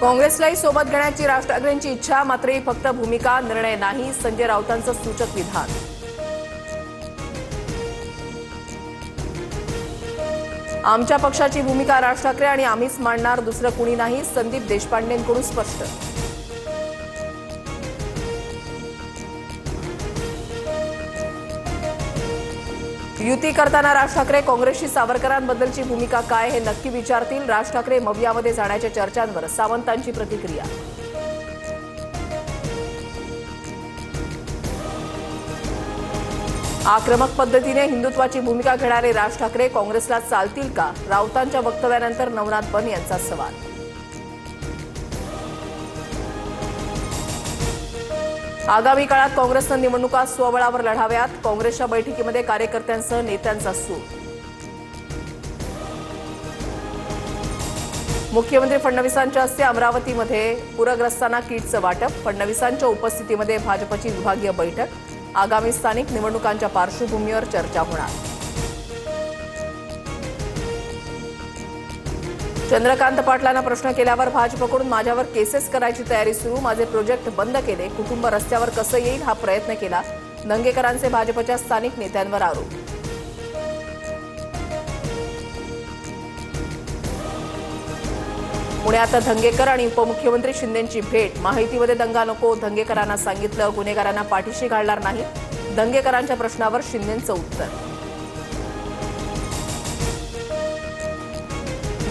काँग्रेसलाही सोबत घेण्याची राज ठाकरेंची इच्छा, मात्र ही फक्त भूमिका, निर्णय नाही. संजय राऊतांचं सूचक विधान. आमच्या पक्षाची भूमिका राज ठाकरे आणि आम्हीच मांडणार, दुसरं कुणी नाही. संदीप देशपांडेंकडून स्पष्ट. युती करताना राज ठाकरे काँग्रेसची सावरकरांबद्दलची भूमिका काय हे नक्की विचारतील. राज ठाकरे मवियामध्ये जाण्याच्या चर्चांवर सावंतांची प्रतिक्रिया. आक्रमक पद्धतीने हिंदुत्वाची भूमिका घेणारे राज ठाकरे काँग्रेसला चालतील का? राऊतांच्या वक्तव्यानंतर नवनाथ बन यांचा सवाल. आगामी काळात काँग्रेसनं निवडणुका स्वबळावर लढाव्यात. काँग्रेसच्या बैठकीमध्ये कार्यकर्त्यांसह नेत्यांचा सूर. मुख्यमंत्री फडणवीसांच्या हस्ते अमरावतीमध्ये पूरग्रस्तांना किटचं वाटप. फडणवीसांच्या उपस्थितीमध्ये भाजपची विभागीय बैठक. आगामी स्थानिक निवडणुकांच्या पार्श्वभूमीवर चर्चा होणार. चंद्रकांत पाटलांना प्रश्न केल्यावर भाजपकडून माझ्यावर केसेस करायची तयारी सुरू. माझे प्रोजेक्ट बंद केले. कुटुंब रस्त्यावर कसं येईल हा प्रयत्न केला. दंगेकरांचे भाजपच्या स्थानिक नेत्यांवर आरोप. पुण्यात धंगेकर आणि उपमुख्यमंत्री शिंदेंची भेट. माहितीमध्ये दंगा नको, धंगेकरांना सांगितलं. गुन्हेगारांना पाठीशी घालणार नाही. दंगेकरांच्या प्रश्नावर शिंदेंचं उत्तर.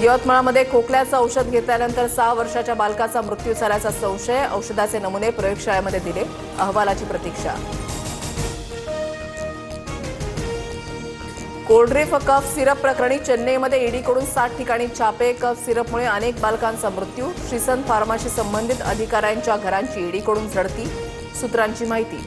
यवतमाळमध्ये खोकल्याचं औषध घेतल्यानंतर 6 वर्षाच्या बालकाचा मृत्यू झाल्याचा संशय. औषधाचे नमुने प्रयोगशाळेमध्ये दिले. अहवालाची प्रतीक्षा. कोल्ड्रिफ कफ सिरप प्रकरणी चेन्नईमध्ये ईडीकडून 60 ठिकाणी छापे. कफ सिरपमुळे अनेक बालकांचा मृत्यू. श्रीसंत फार्माशी संबंधित अधिकाऱ्यांच्या घरांची ईडीकडून झडती. सूत्रांची माहिती.